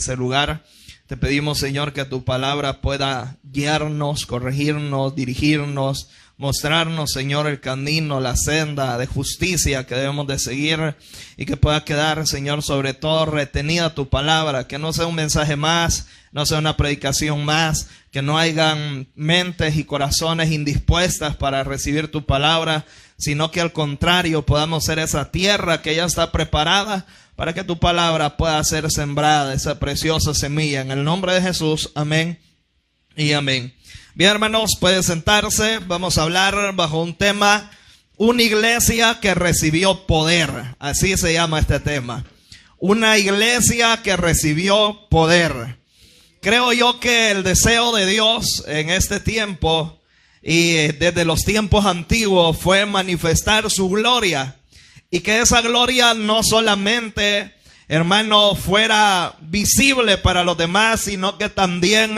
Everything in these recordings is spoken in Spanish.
ese lugar. Te pedimos, Señor, que tu palabra pueda guiarnos, corregirnos, dirigirnos, mostrarnos, Señor, el camino, la senda de justicia que debemos de seguir, y que pueda quedar, Señor, sobre todo retenida tu palabra, que no sea un mensaje más, no sea una predicación más, que no hayan mentes y corazones indispuestas para recibir tu palabra, sino que al contrario podamos ser esa tierra que ya está preparada para que tu palabra pueda ser sembrada, esa preciosa semilla. En el nombre de Jesús, amén y amén. Bien, hermanos, pueden sentarse. Vamos a hablar bajo un tema: una iglesia que recibió poder. Así se llama este tema. Una iglesia que recibió poder. Creo yo que el deseo de Dios en este tiempo y desde los tiempos antiguos fue manifestar su gloria. Y que esa gloria no solamente, hermano, fuera visible para los demás, sino que también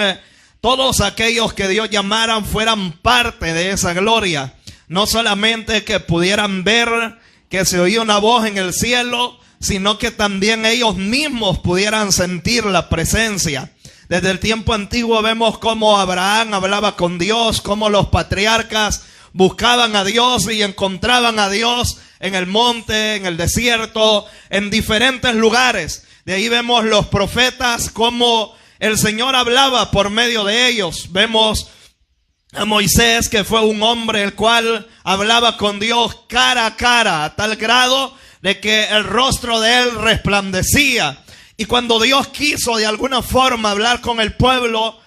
todos aquellos que Dios llamaran fueran parte de esa gloria. No solamente que pudieran ver que se oía una voz en el cielo, sino que también ellos mismos pudieran sentir la presencia. Desde el tiempo antiguo vemos cómo Abraham hablaba con Dios, cómo los patriarcas buscaban a Dios y encontraban a Dios en el monte, en el desierto, en diferentes lugares. De ahí vemos los profetas, cómo el Señor hablaba por medio de ellos. Vemos a Moisés, que fue un hombre el cual hablaba con Dios cara a cara, a tal grado de que el rostro de él resplandecía. Y cuando Dios quiso de alguna forma hablar con el pueblo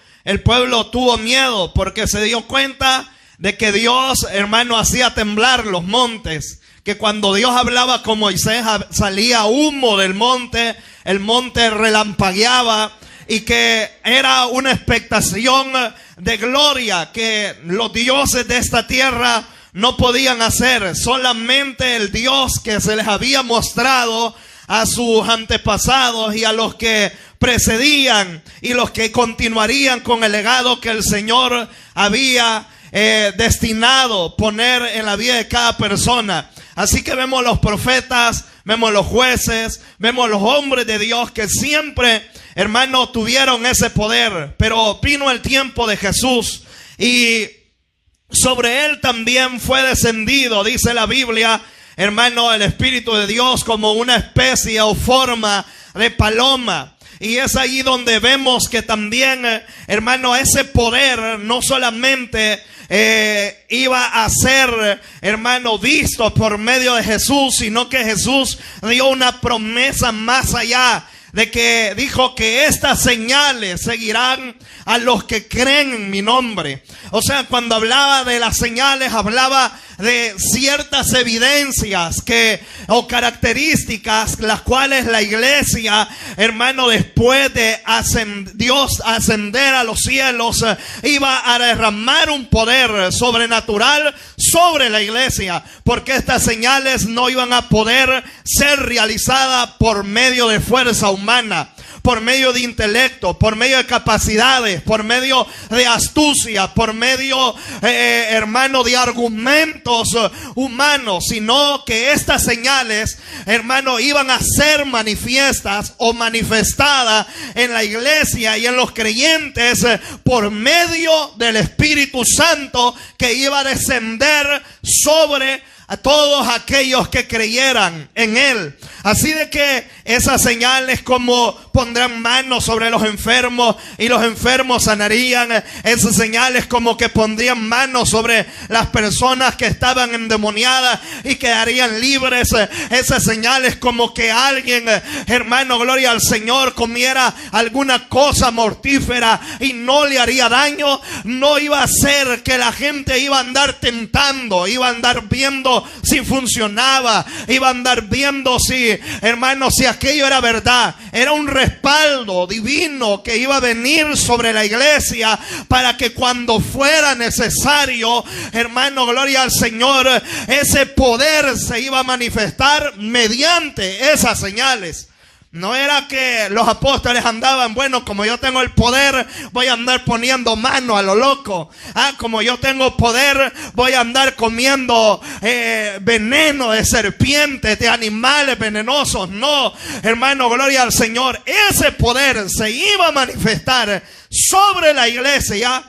tuvo miedo, porque se dio cuenta de que Dios, hermano, hacía temblar los montes. Que cuando Dios hablaba con Moisés salía humo del monte, el monte relampagueaba, y que era una expectación de gloria que los dioses de esta tierra no podían hacer. Solamente el Dios que se les había mostrado a sus antepasados y a los que precedían y los que continuarían con el legado que el Señor había destinado poner en la vida de cada persona. Así que vemos los profetas, vemos los jueces, vemos los hombres de Dios que siempre, hermano, tuvieron ese poder. Pero vino el tiempo de Jesús y sobre él también fue descendido, dice la Biblia, hermano, el Espíritu de Dios como una especie o forma de paloma. Y es ahí donde vemos que también, hermano, ese poder no solamente iba a ser, hermano, visto por medio de Jesús, sino que Jesús dio una promesa más allá, de que dijo que estas señales seguirán a los que creen en mi nombre. O sea, cuando hablaba de las señales, hablaba de ciertas evidencias o características, las cuales la iglesia, hermano, después de Dios ascender a los cielos, iba a derramar un poder sobrenatural sobre la iglesia, porque estas señales no iban a poder ser realizadas por medio de fuerza humana, por medio de intelecto, por medio de capacidades, por medio de astucia, por medio, hermano, de argumentos humanos, sino que estas señales, hermano, iban a ser manifiestas o manifestadas en la iglesia y en los creyentes por medio del Espíritu Santo, que iba a descender sobre a todos aquellos que creyeran en él. Así de que esas señales, como pondrán manos sobre los enfermos y los enfermos sanarían, esas señales como que pondrían manos sobre las personas que estaban endemoniadas y quedarían libres, esas señales como que alguien, hermano, gloria al Señor, comiera alguna cosa mortífera y no le haría daño, no iba a ser que la gente iba a andar tentando, iba a andar viendo si funcionaba, iba a andar viendo si, hermano, si aquello era verdad. Era un respaldo divino que iba a venir sobre la iglesia para que cuando fuera necesario, hermano, gloria al Señor, ese poder se iba a manifestar mediante esas señales. No era que los apóstoles andaban, bueno, como yo tengo el poder, voy a andar poniendo mano a lo loco. Como yo tengo poder, voy a andar comiendo veneno de serpientes, de animales venenosos. No, hermano, gloria al Señor. Ese poder se iba a manifestar sobre la iglesia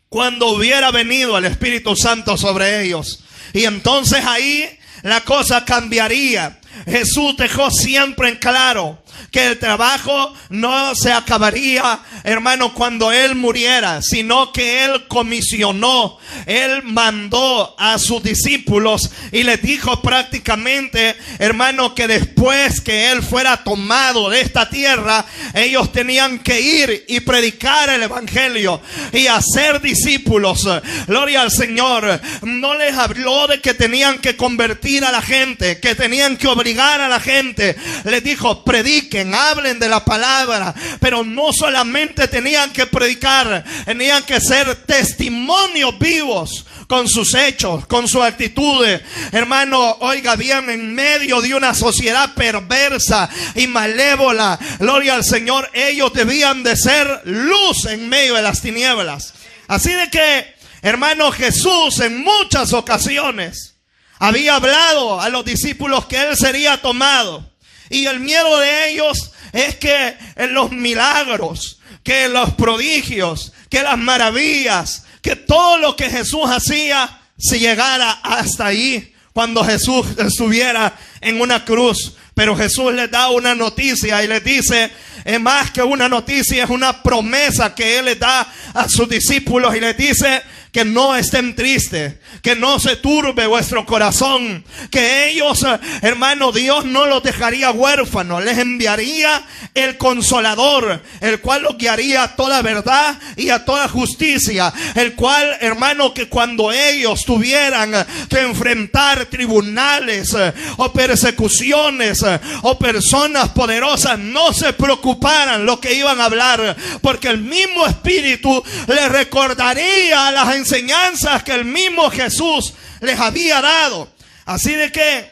cuando hubiera venido el Espíritu Santo sobre ellos. Y entonces ahí la cosa cambiaría. Jesús dejó siempre en claro que el trabajo no se acabaría, hermano, cuando Él muriera, sino que Él comisionó, Él mandó a sus discípulos y les dijo prácticamente, hermano, que después que Él fuera tomado de esta tierra, ellos tenían que ir y predicar el evangelio y hacer discípulos. Gloria al Señor. No les habló de que tenían que convertir a la gente, que tenían que obligar a la gente. Les dijo, prediquen, hablen de la palabra, pero no solamente tenían que predicar, tenían que ser testimonios vivos con sus hechos, con sus actitudes. Hermano, oiga bien, en medio de una sociedad perversa y malévola, gloria al Señor, ellos debían de ser luz en medio de las tinieblas. Así de que, hermano, Jesús en muchas ocasiones había hablado a los discípulos que Él sería tomado. Y el miedo de ellos es que los milagros, que los prodigios, que las maravillas, que todo lo que Jesús hacía se llegara hasta ahí cuando Jesús estuviera en una cruz. Pero Jesús les da una noticia y les dice, es más que una noticia, es una promesa que Él les da a sus discípulos y les dice que no estén tristes, que no se turbe vuestro corazón, que ellos, hermano, Dios no los dejaría huérfanos, les enviaría el Consolador, el cual los guiaría a toda verdad y a toda justicia, el cual, hermano, que cuando ellos tuvieran que enfrentar tribunales o persecuciones o personas poderosas, no se preocuparan lo que iban a hablar, porque el mismo Espíritu les recordaría las enseñanzas que el mismo Jesús les había dado. Así de que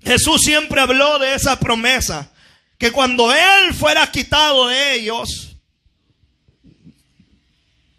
Jesús siempre habló de esa promesa, que cuando Él fuera quitado de ellos,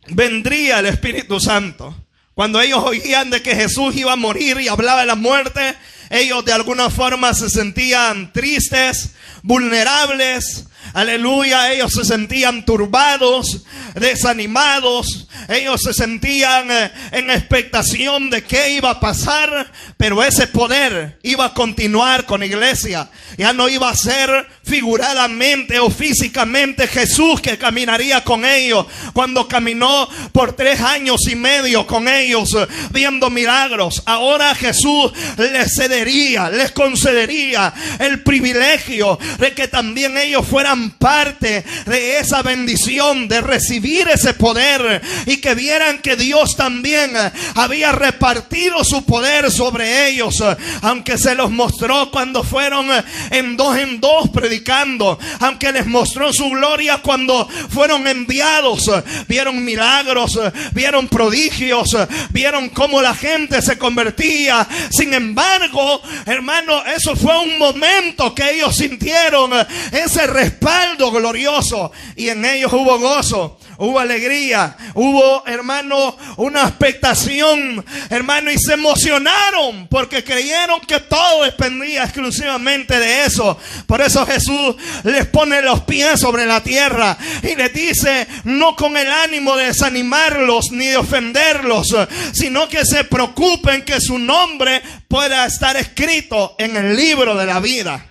vendría el Espíritu Santo. Cuando ellos oían de que Jesús iba a morir y hablaba de la muerte, ellos de alguna forma se sentían tristes, vulnerables. Aleluya, ellos se sentían turbados, desanimados. Ellos se sentían en expectación de qué iba a pasar. Pero ese poder iba a continuar con la iglesia. Ya no iba a ser figuradamente o físicamente Jesús que caminaría con ellos. Cuando caminó por 3 años y medio con ellos, viendo milagros, ahora Jesús les cedería, les concedería el privilegio de que también ellos fueran parte de esa bendición, de recibir ese poder, y que vieran que Dios también había repartido su poder sobre ellos, aunque se los mostró cuando fueron en dos predicando, aunque les mostró su gloria cuando fueron enviados. Vieron milagros, vieron prodigios, vieron cómo la gente se convertía. Sin embargo, hermano, eso fue un momento que ellos sintieron ese respaldo glorioso, y en ellos hubo gozo, hubo alegría, hubo, hermano, una expectación, hermano, y se emocionaron porque creyeron que todo dependía exclusivamente de eso. Por eso Jesús les pone los pies sobre la tierra y les dice, no con el ánimo de desanimarlos ni de ofenderlos, sino que se preocupen que su nombre pueda estar escrito en el libro de la vida.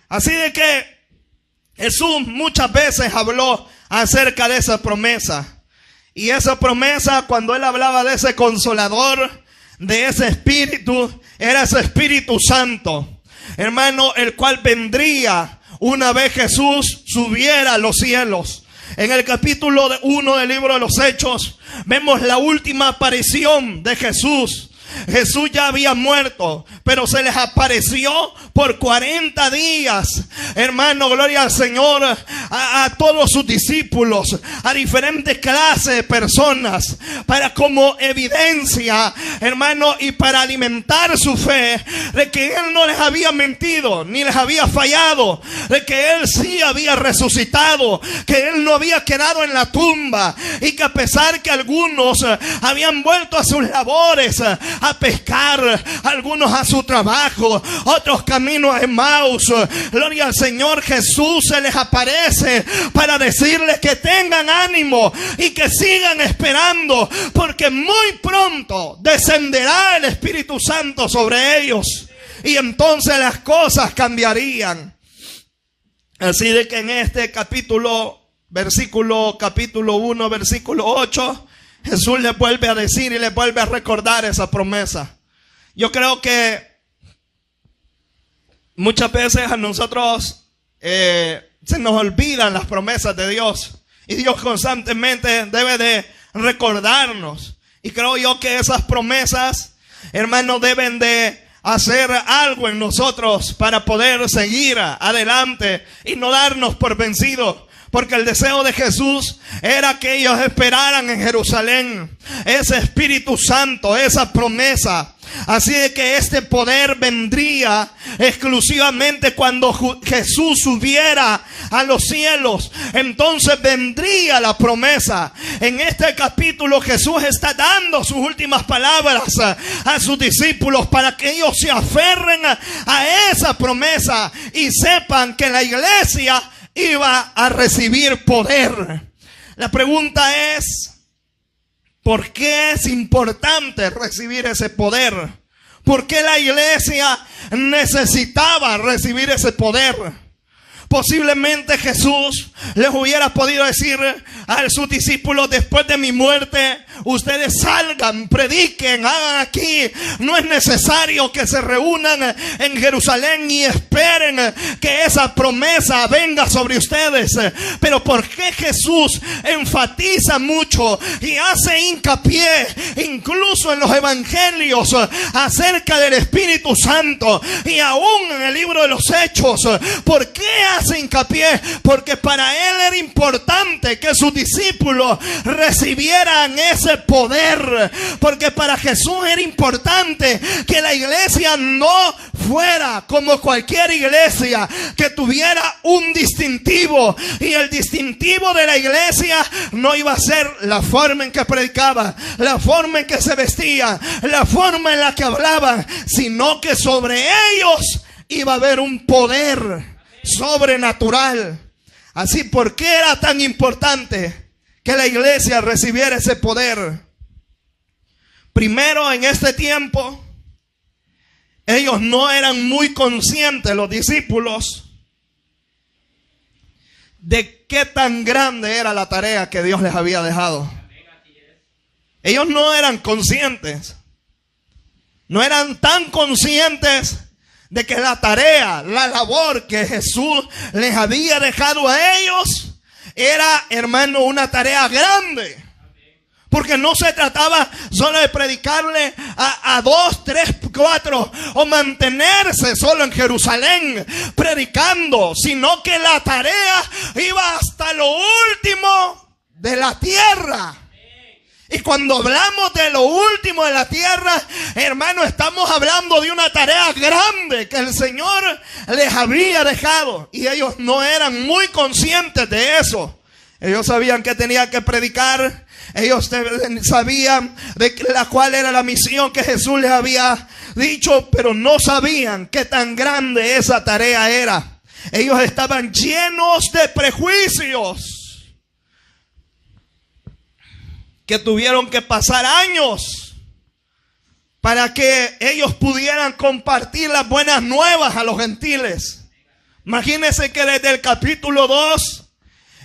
Así de que Jesús muchas veces habló acerca de esa promesa. Y esa promesa, cuando Él hablaba de ese Consolador, de ese Espíritu, era ese Espíritu Santo, hermano, el cual vendría una vez Jesús subiera a los cielos. En el capítulo 1 del libro de los Hechos vemos la última aparición de Jesús. Jesús ya había muerto, pero se les apareció por 40 días. Hermano, gloria al Señor, a todos sus discípulos, a diferentes clases de personas, para como evidencia, hermano, y para alimentar su fe de que Él no les había mentido, ni les había fallado, de que Él sí había resucitado, que Él no había quedado en la tumba, y que a pesar que algunos habían vuelto a sus labores, a pescar, algunos a su trabajo, otros camino a Emmaus, gloria al Señor, Jesús se les aparece para decirles que tengan ánimo y que sigan esperando, porque muy pronto descenderá el Espíritu Santo sobre ellos y entonces las cosas cambiarían. Así de que en este capítulo 1, versículo 8, Jesús les vuelve a decir y les vuelve a recordar esa promesa. Yo creo que muchas veces a nosotros se nos olvidan las promesas de Dios, y Dios constantemente debe de recordarnos. Y creo yo que esas promesas, hermanos, deben de hacer algo en nosotros para poder seguir adelante y no darnos por vencidos. Porque el deseo de Jesús era que ellos esperaran en Jerusalén ese Espíritu Santo, esa promesa. Así de que este poder vendría exclusivamente cuando Jesús subiera a los cielos. Entonces vendría la promesa. En este capítulo Jesús está dando sus últimas palabras a sus discípulos para que ellos se aferren a esa promesa y sepan que la iglesia iba a recibir poder. La pregunta es, ¿por qué es importante recibir ese poder? ¿Por qué la iglesia necesitaba recibir ese poder? Posiblemente Jesús les hubiera podido decir a sus discípulos: después de mi muerte, ustedes salgan, prediquen, hagan aquí. No es necesario que se reúnan en Jerusalén y esperen que esa promesa venga sobre ustedes. Pero ¿por qué Jesús enfatiza mucho y hace hincapié, incluso en los evangelios, acerca del Espíritu Santo? Y aún en el libro de los Hechos, ¿por qué hace hincapié? Porque para él era importante que sus discípulos recibieran ese poder. Porque para Jesús era importante que la iglesia no fuera como cualquier iglesia, que tuviera un distintivo. Y el distintivo de la iglesia no iba a ser la forma en que predicaba, la forma en que se vestía, la forma en la que hablaban, sino que sobre ellos iba a haber un poder sobrenatural. Así, ¿por qué era tan importante que la iglesia recibiera ese poder? Primero, en este tiempo, ellos no eran muy conscientes, los discípulos, de qué tan grande era la tarea que Dios les había dejado. Ellos no eran conscientes, no eran tan conscientes de que la tarea, la labor que Jesús les había dejado a ellos era, hermano, una tarea grande. Porque no se trataba solo de predicarle a 2, 3, 4 o mantenerse solo en Jerusalén predicando, sino que la tarea iba hasta lo último de la tierra. Y cuando hablamos de lo último de la tierra, hermano, estamos hablando de una tarea grande que el Señor les había dejado. Y ellos no eran muy conscientes de eso. Ellos sabían que tenían que predicar. Ellos sabían de cuál era la misión que Jesús les había dicho, pero no sabían qué tan grande esa tarea era. Ellos estaban llenos de prejuicios, que tuvieron que pasar años para que ellos pudieran compartir las buenas nuevas a los gentiles. Imagínense que desde el capítulo 2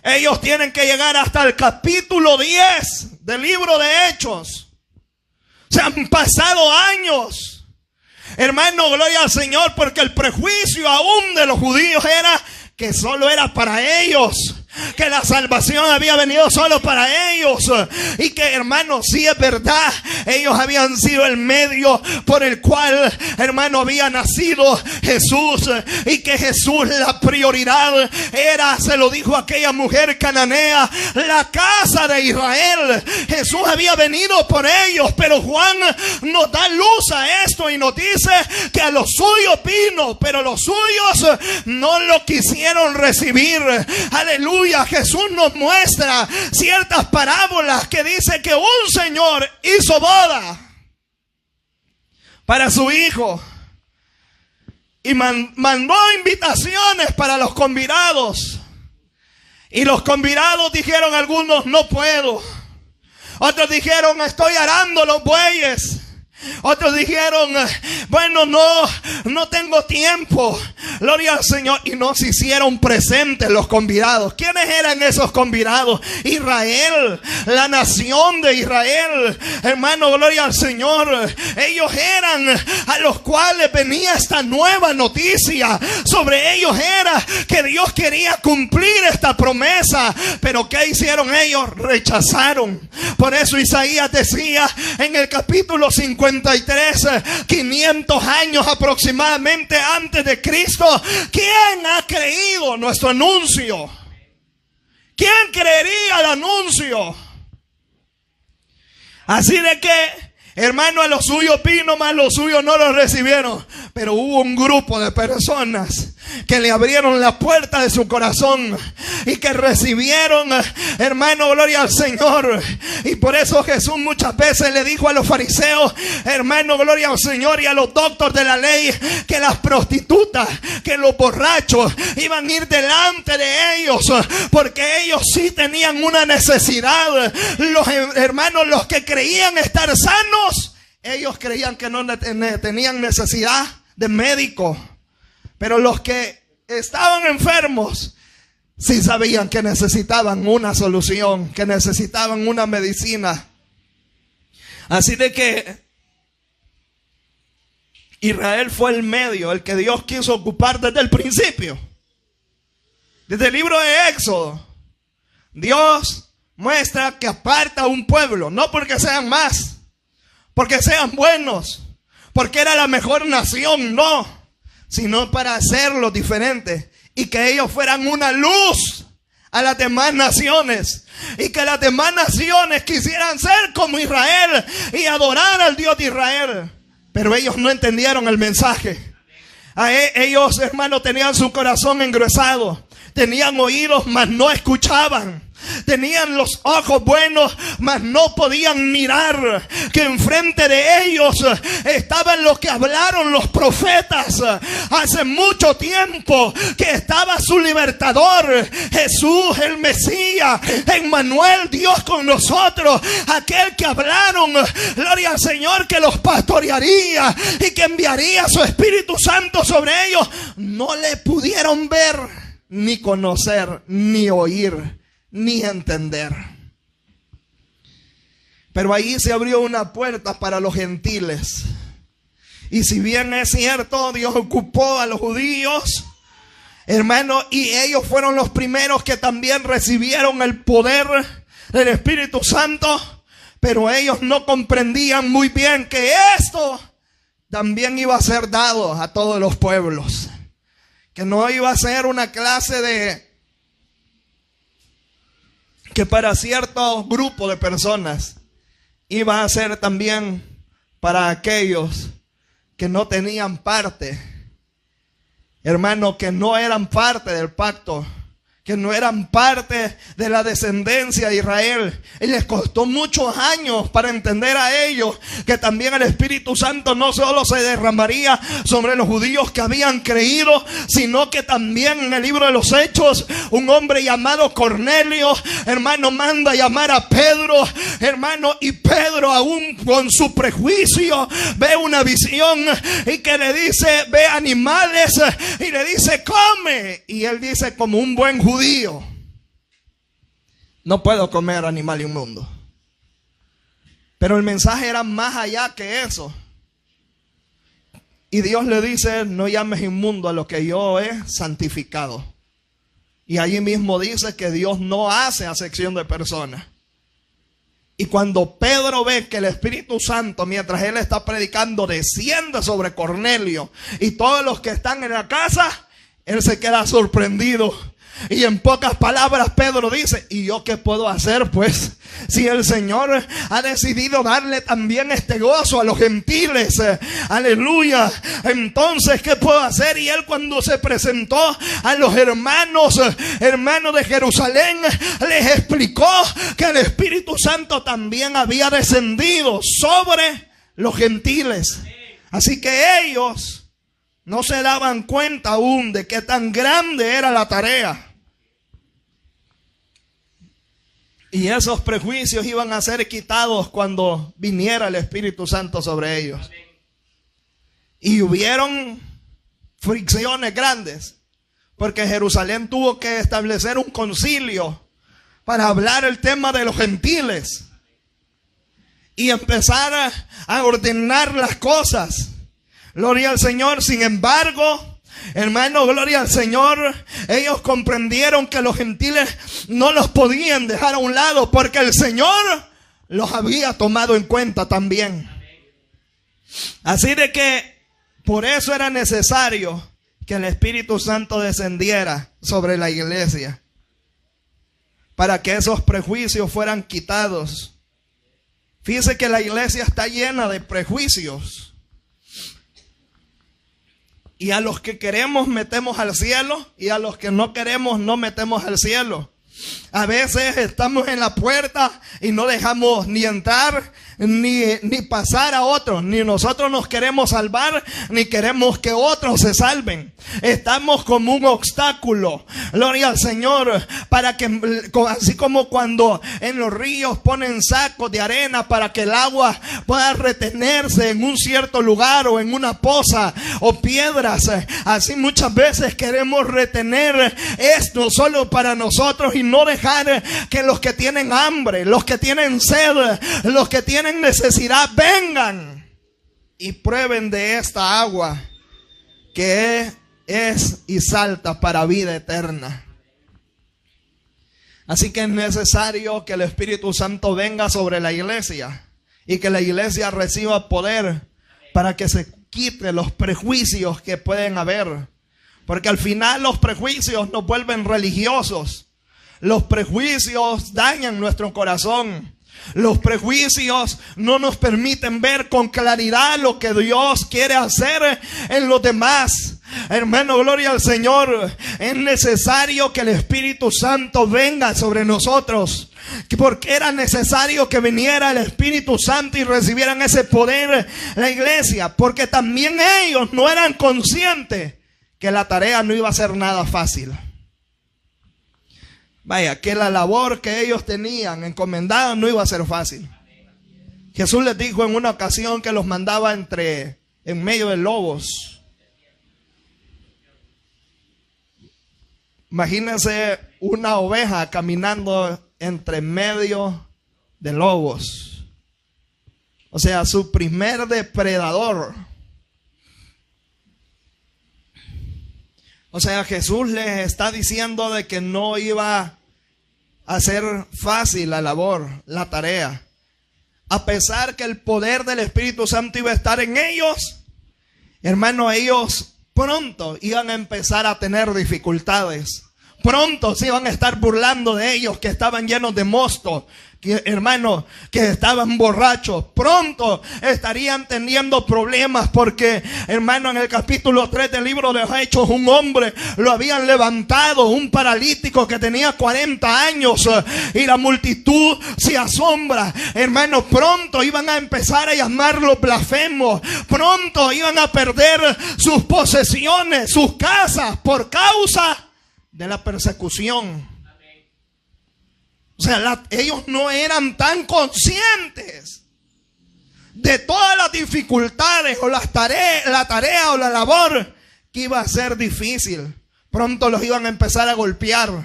ellos tienen que llegar hasta el capítulo 10 del libro de Hechos. Se han pasado años. Hermano, gloria al Señor, porque el prejuicio aún de los judíos era que solo era para ellos. que la salvación había venido solo para ellos. Y que, hermanos, sí es verdad, ellos habían sido el medio por el cual, hermano, había nacido Jesús. Y que Jesús, la prioridad era, se lo dijo aquella mujer cananea, la casa de Israel. Jesús había venido por ellos, pero Juan nos da luz a esto y nos dice que a los suyos vino, pero los suyos no lo quisieron recibir. Aleluya. Jesús nos muestra ciertas parábolas que dice que un señor hizo boda para su hijo y mandó invitaciones para los convidados. Y los convidados dijeron, algunos, no puedo. Otros dijeron, estoy arando los bueyes. Otros dijeron, bueno, no tengo tiempo. Gloria al Señor. Y no se hicieron presentes los convidados. ¿Quiénes eran esos convidados? Israel, la nación de Israel. Hermano, gloria al Señor. Ellos eran a los cuales venía esta nueva noticia. Sobre ellos era que Dios quería cumplir esta promesa. Pero ¿qué hicieron ellos? Rechazaron. Por eso Isaías decía en el capítulo 53, 500 años aproximadamente antes de Cristo, ¿quién ha creído nuestro anuncio? ¿Quién creería el anuncio? Así de que, hermano, a los suyos vino, mas los suyos no los recibieron. Pero hubo un grupo de personas que le abrieron la puerta de su corazón y que recibieron, hermano, gloria al Señor. Y por eso Jesús muchas veces le dijo a los fariseos, hermano, gloria al Señor, y a los doctores de la ley, que las prostitutas, que los borrachos iban a ir delante de ellos, porque ellos sí tenían una necesidad. Los hermanos, los que creían estar sanos, ellos creían que no tenían necesidad de médico. Pero los que estaban enfermos sí sabían que necesitaban una solución, que necesitaban una medicina. Así de que Israel fue el medio, el que Dios quiso ocupar desde el principio. Desde el libro de Éxodo, Dios muestra que aparta a un pueblo, no porque sean más, porque sean buenos, porque era la mejor nación, no, sino para hacerlo diferente y que ellos fueran una luz a las demás naciones, y que las demás naciones quisieran ser como Israel y adorar al Dios de Israel. Pero ellos no entendieron el mensaje. Ellos, hermanos, tenían su corazón engruesado, tenían oídos, mas no escuchaban. Tenían los ojos buenos, mas no podían mirar que enfrente de ellos estaban los que hablaron los profetas hace mucho tiempo, que estaba su libertador, Jesús el Mesías, Emmanuel, Dios con nosotros, aquel que hablaron, gloria al Señor, que los pastorearía y que enviaría su Espíritu Santo sobre ellos. No le pudieron ver, ni conocer, ni oír, ni entender. Pero ahí se abrió una puerta para los gentiles. Y si bien es cierto, Dios ocupó a los judíos, hermano, y ellos fueron los primeros que también recibieron el poder del Espíritu Santo, pero ellos no comprendían muy bien que esto también iba a ser dado a todos los pueblos, que no iba a ser una clase de que para cierto grupo de personas, iba a ser también para aquellos que no tenían parte, hermano, que no eran parte del pacto, que no eran parte de la descendencia de Israel. Y les costó muchos años para entender a ellos que también el Espíritu Santo no solo se derramaría sobre los judíos que habían creído, sino que también en el libro de los Hechos, un hombre llamado Cornelio, hermano, manda a llamar a Pedro, hermano, y Pedro, aún con su prejuicio, ve una visión y que le dice, ve animales, y le dice, come. Y él dice, como un buen judío, no puedo comer animal inmundo. Pero el mensaje era más allá que eso. Y Dios le dice, no llames inmundo a lo que yo he santificado. Y allí mismo dice que Dios no hace acepción de personas. Y cuando Pedro ve que el Espíritu Santo, mientras él está predicando, desciende sobre Cornelio y todos los que están en la casa, él se queda sorprendido. Y en pocas palabras Pedro dice: ¿y yo qué puedo hacer pues? Si el Señor ha decidido darle también este gozo a los gentiles, aleluya, entonces ¿qué puedo hacer? Y él, cuando se presentó a los hermanos de Jerusalén, les explicó que el Espíritu Santo también había descendido sobre los gentiles. Así que ellos no se daban cuenta aún de qué tan grande era la tarea. Y esos prejuicios iban a ser quitados cuando viniera el Espíritu Santo sobre ellos. Y hubieron fricciones grandes, porque Jerusalén tuvo que establecer un concilio para hablar el tema de los gentiles y empezar a ordenar las cosas. Gloria al Señor. Sin embargo, hermano, gloria al Señor, ellos comprendieron que los gentiles no los podían dejar a un lado, porque el Señor los había tomado en cuenta también. Así de que por eso era necesario que el Espíritu Santo descendiera sobre la iglesia, para que esos prejuicios fueran quitados. Fíjese que la iglesia está llena de prejuicios. Y a los que queremos metemos al cielo, y a los que no queremos no metemos al cielo. A veces estamos en la puerta y no dejamos ni entrar ni pasar a otros. Ni nosotros nos queremos salvar, ni queremos que otros se salven. Estamos como un obstáculo, gloria al Señor, para que, así como cuando en los ríos ponen sacos de arena para que el agua pueda retenerse en un cierto lugar o en una poza o piedras, así muchas veces queremos retener esto solo para nosotros y no dejar que los que tienen hambre, los que tienen sed, los que tienen necesidad vengan y prueben de esta agua que es y salta para vida eterna. Así que es necesario que el Espíritu Santo venga sobre la iglesia y que la iglesia reciba poder para que se quite los prejuicios que pueden haber, porque al final los prejuicios nos vuelven religiosos. Los prejuicios dañan nuestro corazón. Los prejuicios no nos permiten ver con claridad lo que Dios quiere hacer en los demás. Hermano, gloria al Señor. Es necesario que el Espíritu Santo venga sobre nosotros, porque era necesario que viniera el Espíritu Santo y recibieran ese poder la iglesia, porque también ellos no eran conscientes que la tarea no iba a ser nada fácil. Vaya, que la labor que ellos tenían encomendada no iba a ser fácil. Jesús les dijo en una ocasión que los mandaba en medio de lobos. Imagínense una oveja caminando entre medio de lobos. O sea, su primer depredador. O sea, Jesús les está diciendo de que no iba a ser fácil la labor, la tarea. A pesar que el poder del Espíritu Santo iba a estar en ellos, hermano, ellos pronto iban a empezar a tener dificultades. Pronto se iban a estar burlando de ellos, que estaban llenos de mosto, hermano, que estaban borrachos. Pronto estarían teniendo problemas porque, hermano, en el capítulo 3 del libro de los Hechos, un hombre lo habían levantado, un paralítico que tenía 40 años, y la multitud se asombra. Hermano, pronto iban a empezar a llamarlo blasfemos. Pronto iban a perder sus posesiones, sus casas, por causa de la persecución. O sea, ellos no eran tan conscientes de todas las dificultades o la tarea o la labor que iba a ser difícil. Pronto los iban a empezar a golpear,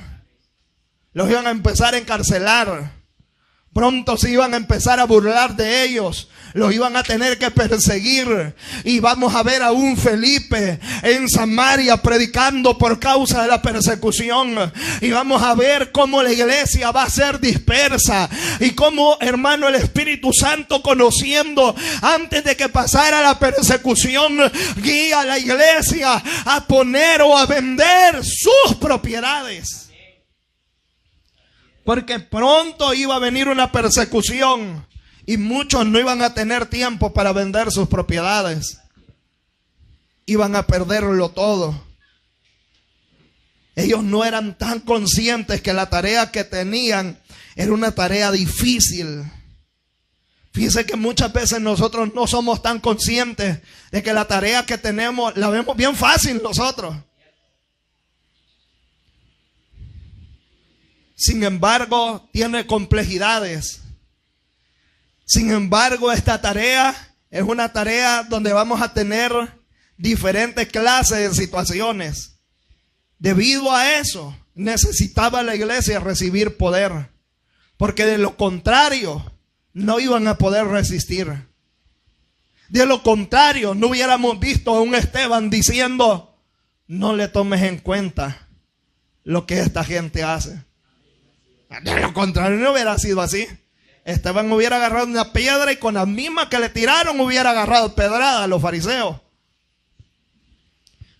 los iban a empezar a encarcelar. Pronto se iban a empezar a burlar de ellos. Los iban a tener que perseguir. Y vamos a ver a un Felipe en Samaria predicando por causa de la persecución. Y vamos a ver cómo la iglesia va a ser dispersa. Y cómo, hermano, el Espíritu Santo, conociendo antes de que pasara la persecución, guía a la iglesia a poner o a vender sus propiedades. Porque pronto iba a venir una persecución y muchos no iban a tener tiempo para vender sus propiedades. Iban a perderlo todo. Ellos no eran tan conscientes que la tarea que tenían era una tarea difícil. Fíjense que muchas veces nosotros no somos tan conscientes de que la tarea que tenemos la vemos bien fácil nosotros. Sin embargo, tiene complejidades. Sin embargo, esta tarea es una tarea donde vamos a tener diferentes clases de situaciones. Debido a eso, necesitaba la iglesia recibir poder, porque de lo contrario, no iban a poder resistir. De lo contrario, no hubiéramos visto a un Esteban diciendo: no le tomes en cuenta lo que esta gente hace. De lo contrario, no hubiera sido así. Esteban hubiera agarrado una piedra y con la misma que le tiraron hubiera agarrado pedrada a los fariseos.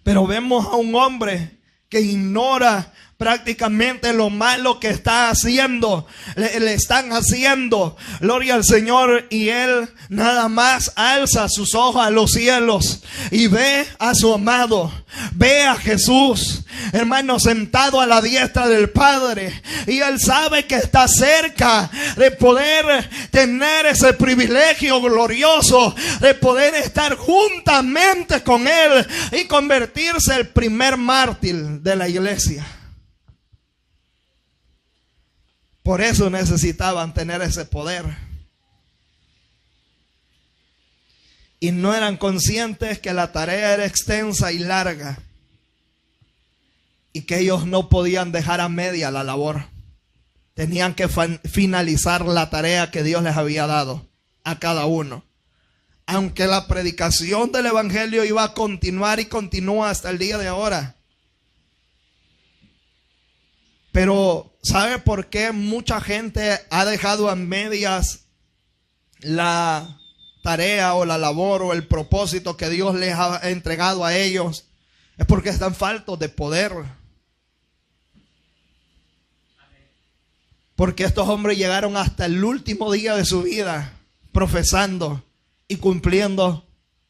Pero vemos a un hombre que ignora prácticamente lo malo que está haciendo, le están haciendo. Gloria al Señor. Y él nada más alza sus ojos a los cielos y ve a su amado, ve a Jesús, hermano, sentado a la diestra del Padre. Y él sabe que está cerca de poder tener ese privilegio glorioso de poder estar juntamente con él y convertirse el primer mártir de la iglesia. Por eso necesitaban tener ese poder. Y no eran conscientes que la tarea era extensa y larga. Y que ellos no podían dejar a media la labor. Tenían que finalizar la tarea que Dios les había dado a cada uno. Aunque la predicación del evangelio iba a continuar y continúa hasta el día de ahora. Pero ¿sabe por qué mucha gente ha dejado a medias la tarea o la labor o el propósito que Dios les ha entregado a ellos? Es porque están faltos de poder. Porque estos hombres llegaron hasta el último día de su vida profesando y cumpliendo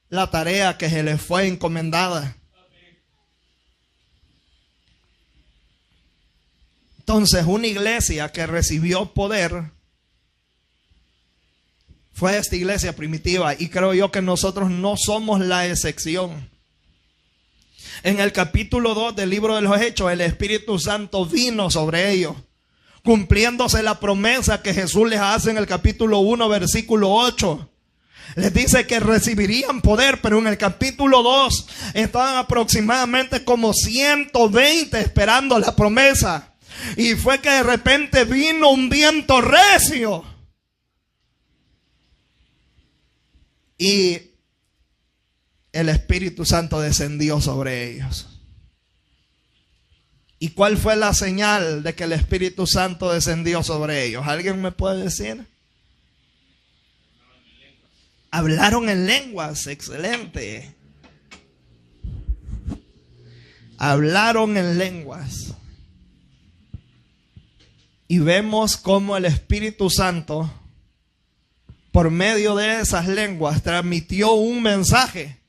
la tarea que se les fue encomendada. Entonces, una iglesia que recibió poder fue esta iglesia primitiva, y creo yo que nosotros no somos la excepción. En el capítulo 2 del libro de los Hechos, el Espíritu Santo vino sobre ellos, cumpliéndose la promesa que Jesús les hace en el capítulo 1, versículo 8. Les dice que recibirían poder, pero en el capítulo 2 estaban aproximadamente como 120 esperando la promesa. Y fue que de repente vino un viento recio y el Espíritu Santo descendió sobre ellos. ¿Y cuál fue la señal de que el Espíritu Santo descendió sobre ellos? ¿Alguien me puede decir? Hablaron en lenguas. Excelente. Hablaron en lenguas. Y vemos cómo el Espíritu Santo, por medio de esas lenguas, transmitió un mensaje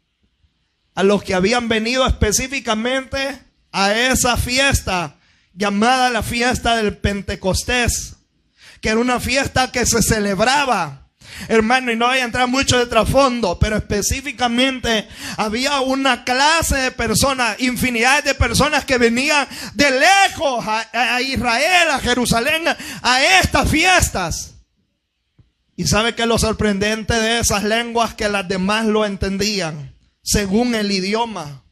a los que habían venido específicamente a esa fiesta llamada la fiesta del Pentecostés, que era una fiesta que se celebraba. Hermano, y no voy a entrar mucho de trasfondo, pero específicamente había una clase de personas, infinidad de personas que venían de lejos a Israel, a Jerusalén, a estas fiestas. Y sabe que lo sorprendente de esas lenguas, que las demás lo entendían según el idioma.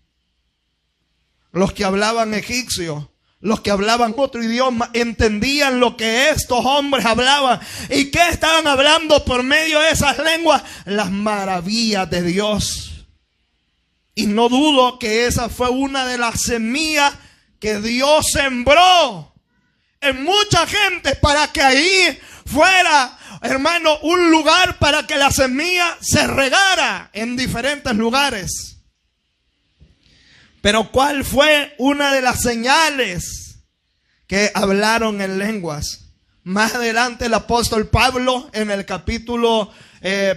Los que hablaban egipcio Los que hablaban otro idioma entendían lo que estos hombres hablaban. ¿Y qué estaban hablando por medio de esas lenguas? Las maravillas de Dios. Y no dudo que esa fue una de las semillas que Dios sembró en mucha gente para que ahí fuera, hermano, un lugar para que la semilla se regara en diferentes lugares. Pero ¿cuál fue una de las señales que hablaron en lenguas? Más adelante el apóstol Pablo en el capítulo,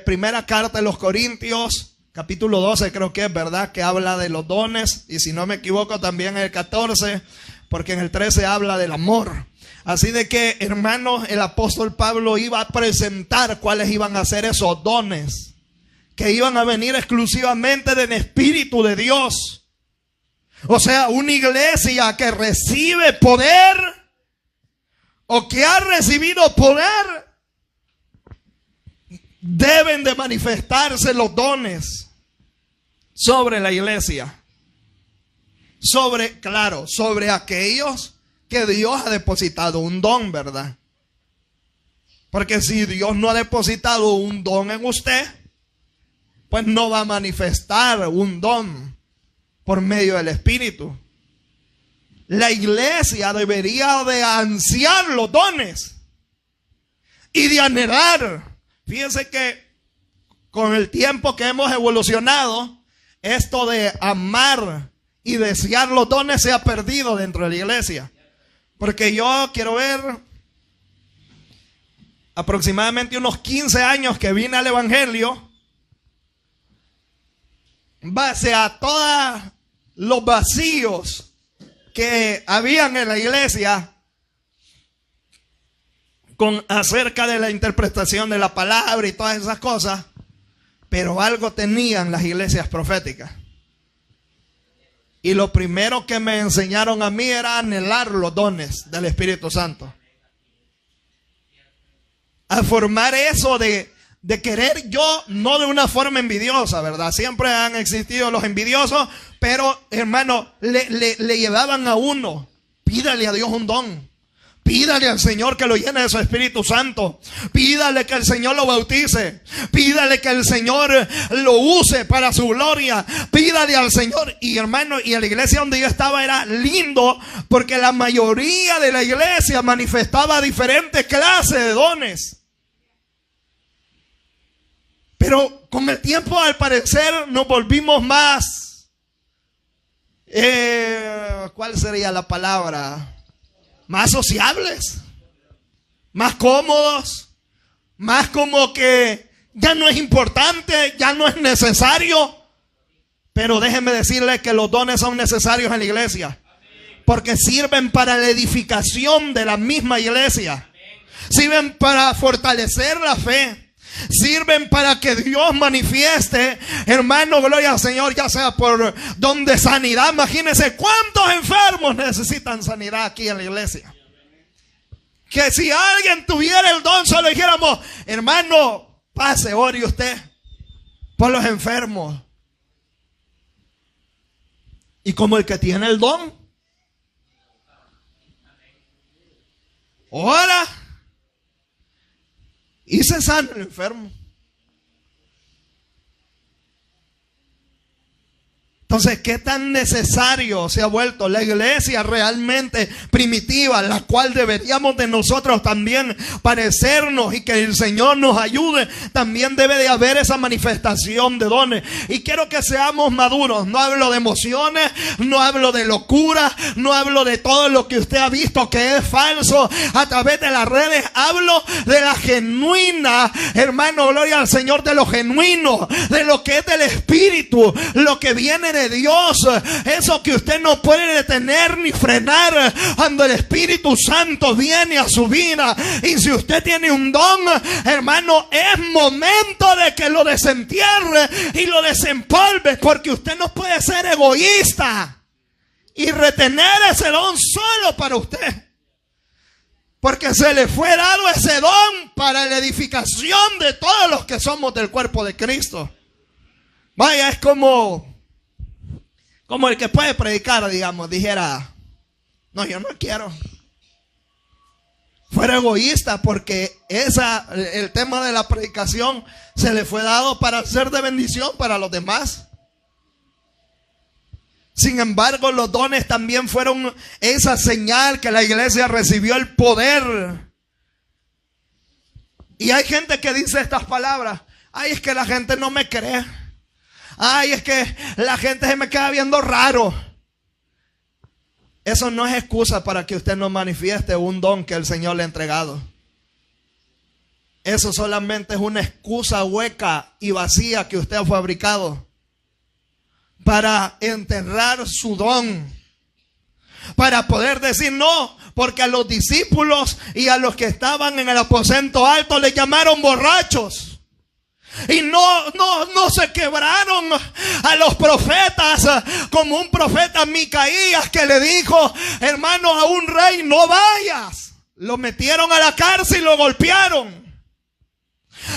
primera carta de los Corintios, capítulo 12 creo que es, ¿verdad? Que habla de los dones, y si no me equivoco también en el 14, porque en el 13 habla del amor. Así de que, hermanos, el apóstol Pablo iba a presentar cuáles iban a ser esos dones, que iban a venir exclusivamente del Espíritu de Dios. O sea, una iglesia que recibe poder o que ha recibido poder, deben de manifestarse los dones sobre la iglesia. Sobre aquellos que Dios ha depositado un don, ¿verdad? Porque si Dios no ha depositado un don en usted, pues no va a manifestar un don por medio del Espíritu. La iglesia debería de ansiar los dones y de anhelar. Fíjense que con el tiempo que hemos evolucionado, esto de amar y desear los dones se ha perdido dentro de la iglesia. Porque yo quiero ver aproximadamente unos 15 años que vine al evangelio, base a todos los vacíos que habían en la iglesia acerca de la interpretación de la palabra y todas esas cosas, pero algo tenían las iglesias proféticas. Y lo primero que me enseñaron a mí era anhelar los dones del Espíritu Santo. A formar eso de querer yo, no de una forma envidiosa, ¿verdad? Siempre han existido los envidiosos, pero hermano, le llevaban a uno, pídale a Dios un don. Pídale al Señor que lo llene de su Espíritu Santo. Pídale que el Señor lo bautice. Pídale que el Señor lo use para su gloria. Pídale al Señor. Y hermano, y en la iglesia donde yo estaba era lindo, porque la mayoría de la iglesia manifestaba diferentes clases de dones. Pero con el tiempo, al parecer, nos volvimos más, ¿cuál sería la palabra? Más sociables, más cómodos, más como que ya no es importante, ya no es necesario. Pero déjenme decirles que los dones son necesarios en la iglesia, porque sirven para la edificación de la misma iglesia, sirven para fortalecer la fe, sirven para que Dios manifieste, hermano, gloria al Señor, ya sea por don de sanidad. Imagínense cuántos enfermos necesitan sanidad aquí en la iglesia. Que si alguien tuviera el don, solo dijéramos, hermano, pase, ore usted por los enfermos. Y como el que tiene el don, ora y se sana el enfermo. Entonces, ¿qué tan necesario se ha vuelto la iglesia realmente primitiva, la cual deberíamos de nosotros también parecernos, y que el Señor nos ayude? También debe de haber esa manifestación de dones. Y quiero que seamos maduros. No hablo de emociones, no hablo de locura, no hablo de todo lo que usted ha visto que es falso a través de las redes. Hablo de la genuina, hermano, gloria al Señor, de lo genuino, de lo que es del Espíritu, lo que viene de Dios, eso que usted no puede detener ni frenar cuando el Espíritu Santo viene a su vida. Y si usted tiene un don, hermano, es momento de que lo desentierre y lo desempolve, porque usted no puede ser egoísta y retener ese don solo para usted, porque se le fue dado ese don para la edificación de todos los que somos del cuerpo de Cristo. Vaya, es como el que puede predicar, digamos, dijera, No, yo no quiero. Fuera egoísta, porque el tema de la predicación se le fue dado para ser de bendición para los demás. Sin embargo, los dones también fueron esa señal que la iglesia recibió el poder. Y hay gente que dice estas palabras: ay, es que la gente no me cree. Ay, es que la gente se me queda viendo raro. Eso no es excusa para que usted no manifieste un don que el Señor le ha entregado. Eso solamente es una excusa hueca y vacía que usted ha fabricado para enterrar su don, para poder decir no, porque a los discípulos y a los que estaban en el aposento alto le llamaron borrachos. Y no se quebraron a los profetas como un profeta Micaías que le dijo: hermano, a un rey no vayas. Lo metieron a la cárcel y lo golpearon.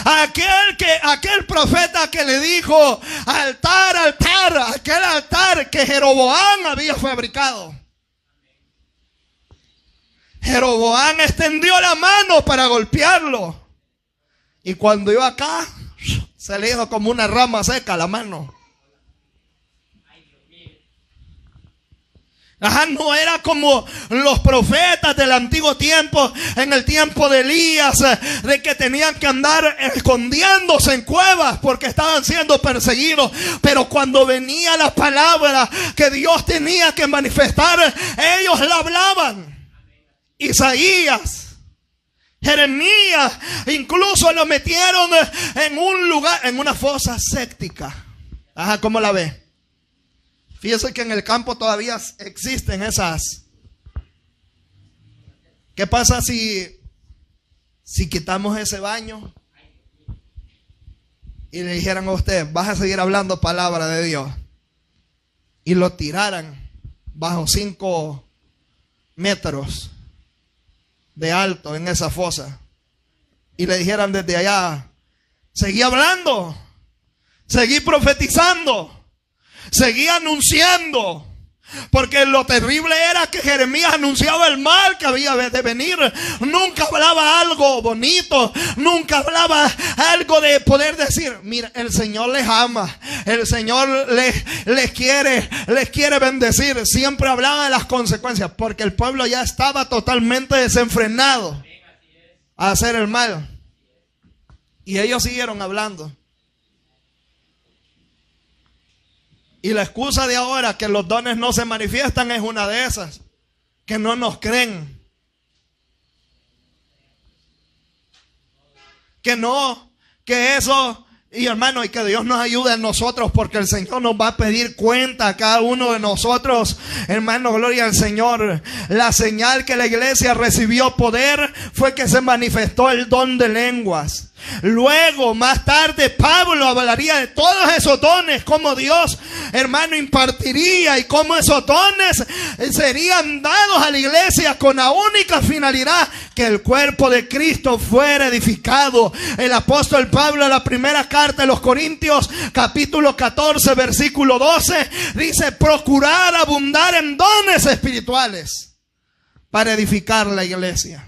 Aquel profeta que le dijo: altar, altar, aquel altar que Jeroboam había fabricado. Jeroboam extendió la mano para golpearlo. Y cuando iba acá, se le hizo como una rama seca la mano. No era como los profetas del antiguo tiempo, en el tiempo de Elías, de que tenían que andar escondiéndose en cuevas porque estaban siendo perseguidos. Pero cuando venía la palabra que Dios tenía que manifestar, ellos la hablaban. Isaías, Jeremías, incluso lo metieron en un lugar, en una fosa séptica. ¿Cómo la ve? Fíjese que en el campo todavía existen esas. ¿Qué pasa si quitamos ese baño y le dijeran a usted: vas a seguir hablando palabra de Dios, y lo tiraran bajo 5 metros de alto en esa fosa, y le dijeran desde allá: seguí hablando, seguí profetizando, seguí anunciando? Porque lo terrible era que Jeremías anunciaba el mal que había de venir. Nunca hablaba algo bonito, nunca hablaba algo de poder decir: mira, el Señor les ama, el Señor les quiere bendecir. Siempre hablaba de las consecuencias, porque el pueblo ya estaba totalmente desenfrenado a hacer el mal, y ellos siguieron hablando. Y la excusa de ahora que los dones no se manifiestan es una de esas, que no nos creen, que eso. Y hermano, y que Dios nos ayude a nosotros, porque el Señor nos va a pedir cuenta a cada uno de nosotros. Hermano, gloria al Señor. La señal que la iglesia recibió poder fue que se manifestó el don de lenguas. Luego, más tarde, Pablo hablaría de todos esos dones, cómo Dios, hermano, impartiría, y cómo esos dones serían dados a la iglesia con la única finalidad: que el cuerpo de Cristo fuera edificado. El apóstol Pablo, en la primera carta de los Corintios, capítulo 14, versículo 12, dice: procurar abundar en dones espirituales para edificar la iglesia.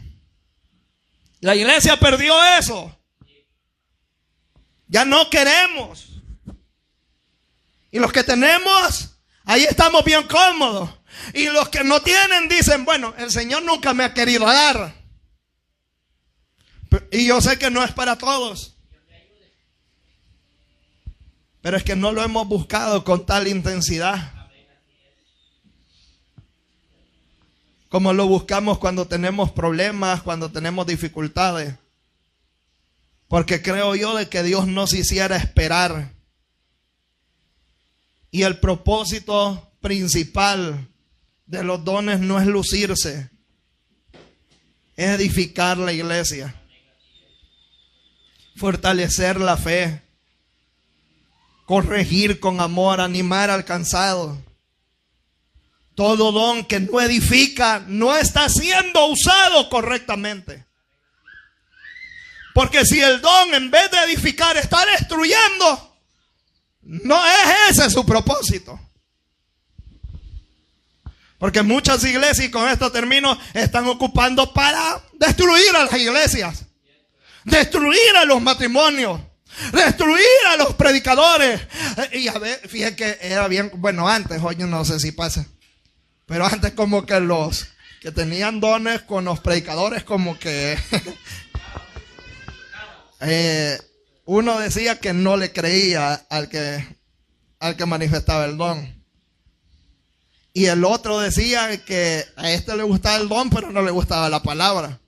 La iglesia perdió eso. Ya no queremos. Y los que tenemos, ahí estamos bien cómodos. Y los que no tienen dicen: bueno, el Señor nunca me ha querido dar. Y yo sé que no es para todos, pero es que no lo hemos buscado con tal intensidad como lo buscamos cuando tenemos problemas, cuando tenemos dificultades. Porque creo yo de que Dios nos hiciera esperar. Y el propósito principal de los dones no es lucirse, es edificar la iglesia, fortalecer la fe, corregir con amor, animar al cansado. Todo don que no edifica no está siendo usado correctamente. Porque si el don, en vez de edificar, está destruyendo, no es ese su propósito. Porque muchas iglesias, y con esto termino, están ocupando para destruir a las iglesias, destruir a los matrimonios, destruir a los predicadores. Y a ver, fíjense que era bien, bueno, antes, hoy no sé si pasa, pero antes como que los que tenían dones con los predicadores como que uno decía que no le creía al que manifestaba el don. Y el otro decía que a este le gustaba el don, pero no le gustaba la palabra.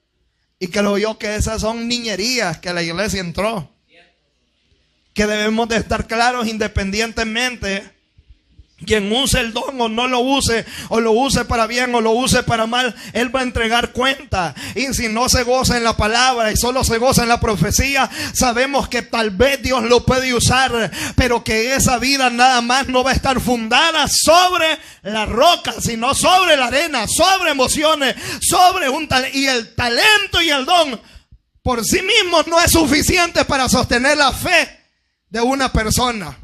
Y creo yo que esas son niñerías que la iglesia entró. Que debemos de estar claros independientemente quien use el don o no lo use, o lo use para bien o lo use para mal, él va a entregar cuenta. Y si no se goza en la palabra y solo se goza en la profecía, sabemos que tal vez Dios lo puede usar, pero que esa vida nada más no va a estar fundada sobre la roca, sino sobre la arena, sobre emociones, sobre un talento. Y el talento y el don por sí mismos no es suficiente para sostener la fe de una persona.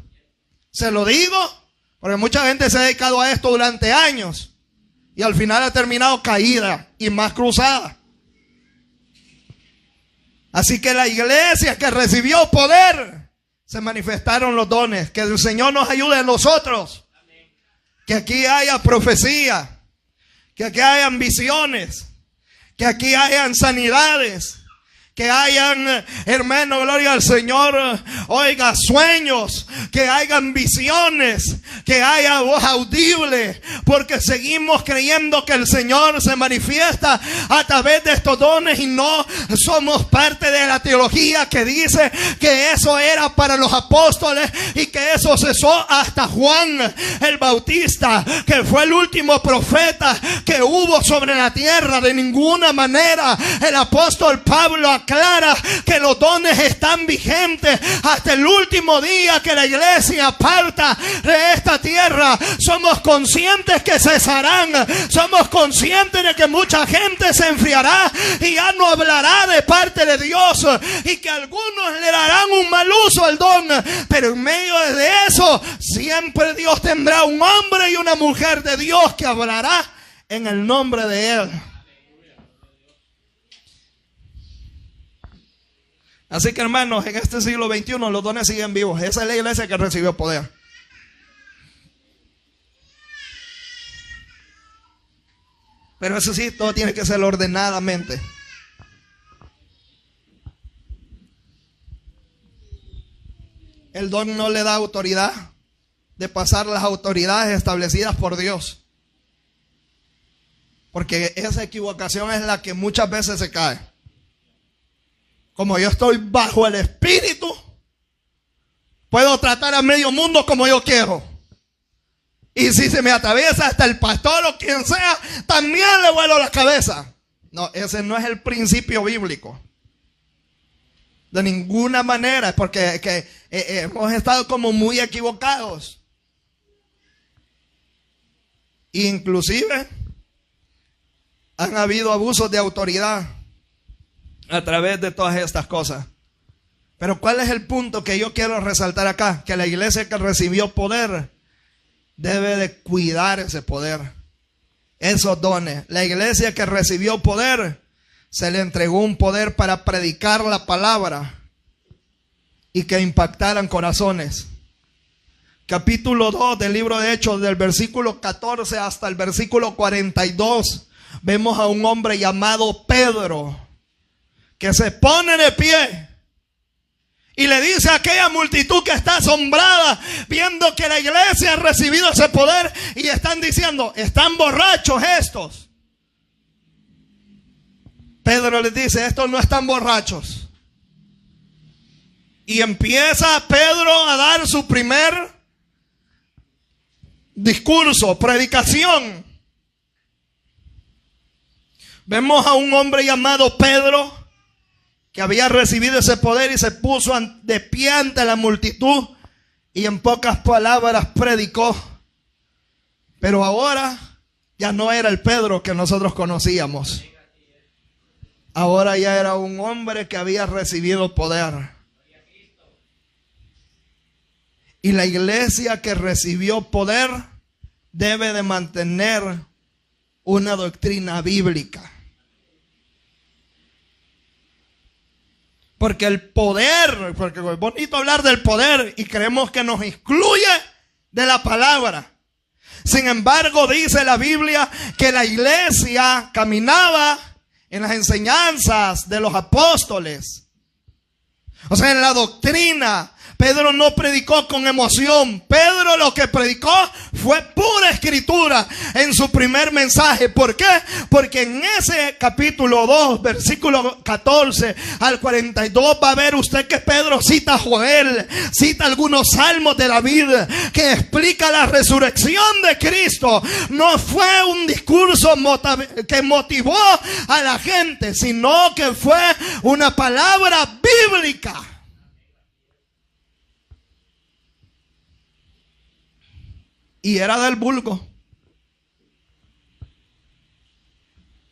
Se lo digo porque mucha gente se ha dedicado a esto durante años y al final ha terminado caída y más cruzada. Así que la iglesia que recibió poder, se manifestaron los dones. Que el Señor nos ayude a nosotros. Que aquí haya profecía, que aquí hayan visiones, que aquí hayan sanidades, que hayan, hermano, gloria al Señor, oiga, sueños, que hayan visiones, que haya voz audible, porque seguimos creyendo que el Señor se manifiesta a través de estos dones y no somos parte de la teología que dice que eso era para los apóstoles y que eso cesó hasta Juan el Bautista, que fue el último profeta que hubo sobre la tierra. De ninguna manera. El apóstol Pablo aclara que los dones están vigentes hasta el último día que la iglesia parta de esta tierra. Somos conscientes que cesarán, somos conscientes de que mucha gente se enfriará y ya no hablará de parte de Dios, y que algunos le darán un mal uso al don, pero en medio de eso siempre Dios tendrá un hombre y una mujer de Dios que hablará en el nombre de Él. Así que, hermanos, en este siglo XXI los dones siguen vivos. Esa es la iglesia que recibió poder. Pero eso sí, todo tiene que ser ordenadamente. El don no le da autoridad de pasar las autoridades establecidas por Dios. Porque esa equivocación es la que muchas veces se cae. Como yo estoy bajo el Espíritu, puedo tratar a medio mundo como yo quiero. Y si se me atraviesa hasta el pastor o quien sea, también le vuelo la cabeza. No, ese no es el principio bíblico. De ninguna manera, porque hemos estado como muy equivocados. Inclusive han habido abusos de autoridad a través de todas estas cosas. Pero ¿cuál es el punto que yo quiero resaltar acá? Que la iglesia que recibió poder debe de cuidar ese poder, esos dones. La iglesia que recibió poder, se le entregó un poder para predicar la palabra y que impactaran corazones. Capítulo 2 del libro de Hechos, del versículo 14 hasta el versículo 42, vemos a un hombre llamado Pedro, que se pone de pie y le dice a aquella multitud que está asombrada viendo que la iglesia ha recibido ese poder, y están diciendo: están borrachos estos. Pedro les dice: estos no están borrachos. Y empieza Pedro a dar su primer discurso, predicación. Vemos a un hombre llamado Pedro, que había recibido ese poder, y se puso de pie ante la multitud y en pocas palabras predicó. Pero ahora ya no era el Pedro que nosotros conocíamos. Ahora ya era un hombre que había recibido poder. Y la iglesia que recibió poder debe de mantener una doctrina bíblica. Porque el poder, porque es bonito hablar del poder y creemos que nos excluye de la palabra. Sin embargo, dice la Biblia que la iglesia caminaba en las enseñanzas de los apóstoles. O sea, en la doctrina. Pedro no predicó con emoción. Pedro lo que predicó fue pura escritura en su primer mensaje. ¿Por qué? Porque en ese capítulo 2, versículo 14 al 42, va a ver usted que Pedro cita a Joel, cita algunos salmos de David, que explica la resurrección de Cristo. No fue un discurso que motivó a la gente, sino que fue una palabra bíblica. Y era del vulgo.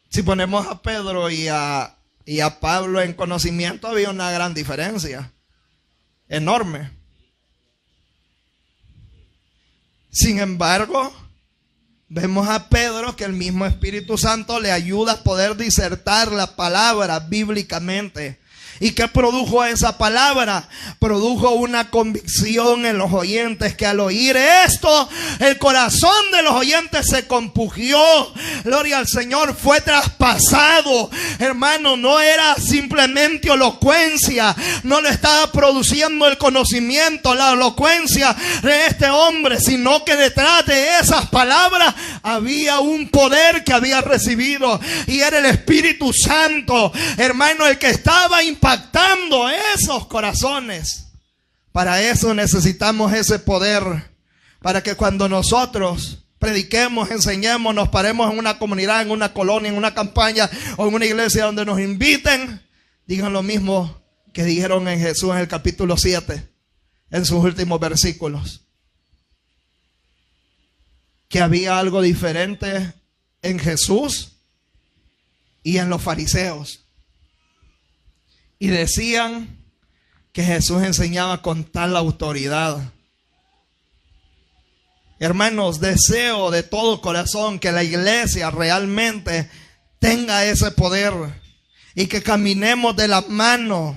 Si ponemos a Pedro y a Pablo en conocimiento, había una gran diferencia. Enorme. Sin embargo, vemos a Pedro que el mismo Espíritu Santo le ayuda a poder disertar la palabra bíblicamente. ¿Y qué produjo esa palabra? Produjo una convicción en los oyentes, que al oír esto, el corazón de los oyentes se compungió. Gloria al Señor, fue traspasado. Hermano, no era simplemente elocuencia, no le estaba produciendo el conocimiento, la elocuencia de este hombre, sino que detrás de esas palabras había un poder que había recibido, y era el Espíritu Santo, hermano, el que estaba impactando esos corazones. Para eso necesitamos ese poder, para que cuando nosotros prediquemos, enseñemos, nos paremos en una comunidad, en una colonia, en una campaña o en una iglesia donde nos inviten, digan lo mismo que dijeron en Jesús en el capítulo 7, en sus últimos versículos, que había algo diferente en Jesús y en los fariseos. Y decían que Jesús enseñaba con tal autoridad. Hermanos, deseo de todo corazón que la iglesia realmente tenga ese poder y que caminemos de la mano.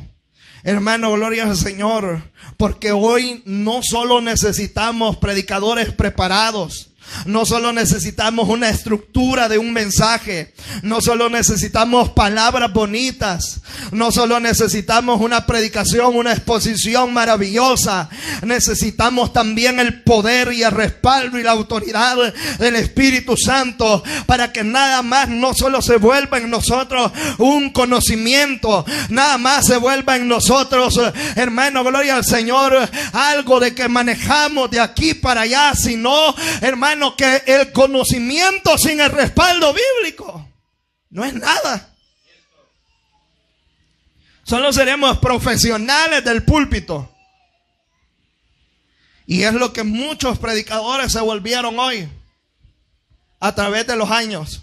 Hermano, gloria al Señor, porque hoy no solo necesitamos predicadores preparados, no solo necesitamos una estructura de un mensaje, no solo necesitamos palabras bonitas, no solo necesitamos una predicación, una exposición maravillosa, necesitamos también el poder y el respaldo y la autoridad del Espíritu Santo, para que nada más no solo se vuelva en nosotros un conocimiento, nada más se vuelva en nosotros, hermano, gloria al Señor, algo de que manejamos de aquí para allá, sino, hermano, que el conocimiento sin el respaldo bíblico no es nada. Solo seremos profesionales del púlpito. Y es lo que muchos predicadores se volvieron hoy a través de los años.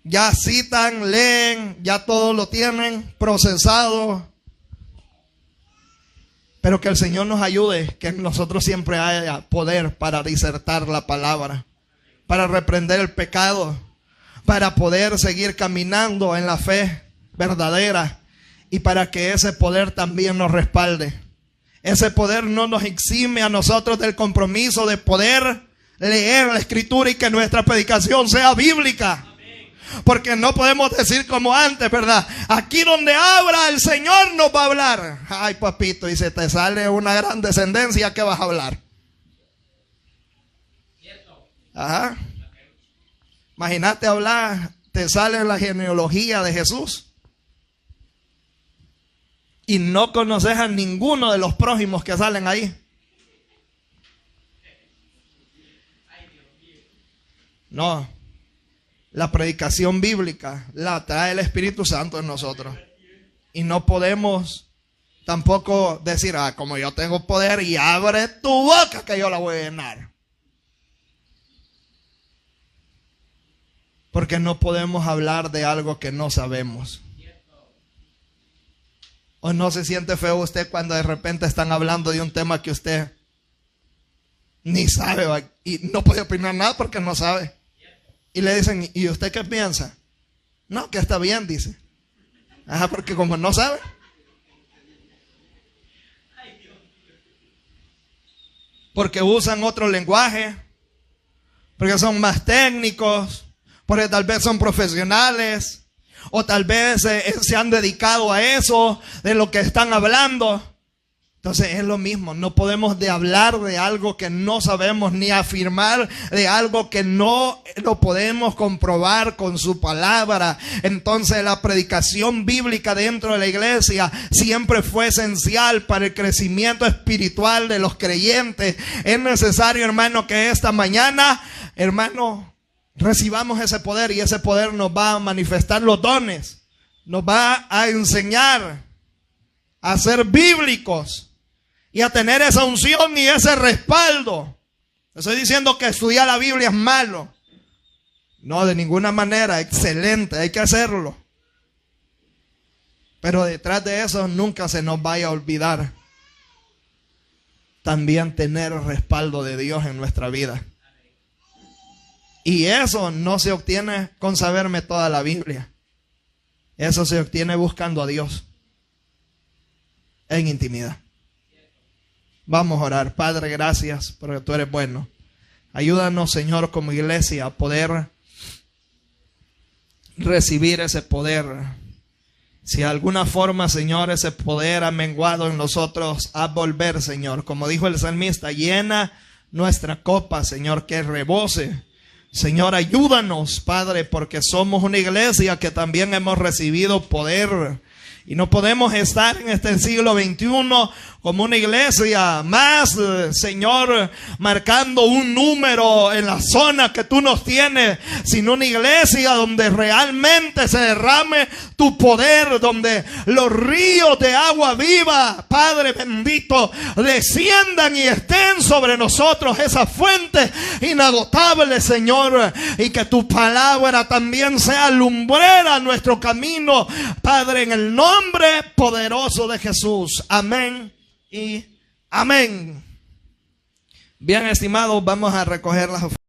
Ya citan, leen, ya todo lo tienen procesado. Pero que el Señor nos ayude, que en nosotros siempre haya poder para disertar la palabra, para reprender el pecado, para poder seguir caminando en la fe verdadera, y para que ese poder también nos respalde. Ese poder no nos exime a nosotros del compromiso de poder leer la Escritura y que nuestra predicación sea bíblica. Porque no podemos decir como antes, ¿verdad? Aquí donde abra el Señor nos va a hablar. Ay, papito, y si te sale una gran descendencia, ¿qué vas a hablar? Ajá. Imagínate hablar, te sale la genealogía de Jesús y no conoces a ninguno de los prójimos que salen ahí. No. La predicación bíblica la trae el Espíritu Santo en nosotros. Y no podemos tampoco decir, como yo tengo poder, y abre tu boca que yo la voy a llenar. Porque no podemos hablar de algo que no sabemos. ¿O no se siente feo usted cuando de repente están hablando de un tema que usted ni sabe y no puede opinar nada porque no sabe? Y le dicen, ¿y usted qué piensa? No, que está bien, dice. Ajá, porque como no sabe. Porque usan otro lenguaje, porque son más técnicos, porque tal vez son profesionales, o tal vez se han dedicado a eso, de lo que están hablando. Entonces es lo mismo, no podemos hablar de algo que no sabemos, ni afirmar de algo que no lo podemos comprobar con su palabra. Entonces la predicación bíblica dentro de la iglesia siempre fue esencial para el crecimiento espiritual de los creyentes. Es necesario, hermano, que esta mañana, hermano, recibamos ese poder, y ese poder nos va a manifestar los dones, nos va a enseñar a ser bíblicos y a tener esa unción y ese respaldo. No estoy diciendo que estudiar la Biblia es malo, no, de ninguna manera, excelente, hay que hacerlo, pero detrás de eso nunca se nos vaya a olvidar también tener el respaldo de Dios en nuestra vida. Y eso no se obtiene con saberme toda la Biblia. Eso se obtiene buscando a Dios en intimidad. Vamos a orar. Padre, gracias porque tú eres bueno. Ayúdanos, Señor, como iglesia a poder recibir ese poder. Si de alguna forma, Señor, ese poder ha menguado en nosotros, a volver, Señor. Como dijo el salmista, llena nuestra copa, Señor, que rebose. Señor, ayúdanos, Padre, porque somos una iglesia que también hemos recibido poder. Y no podemos estar en este siglo XXI como una iglesia más, Señor, marcando un número en la zona que tú nos tienes, sino una iglesia donde realmente se derrame tu poder, donde los ríos de agua viva, Padre bendito, desciendan y estén sobre nosotros, esa fuente inagotable, Señor, y que tu palabra también sea lumbrera nuestro camino, Padre, en el nombre poderoso de Jesús. Amén y amén. Bien, estimados, vamos a recoger las ofrendas.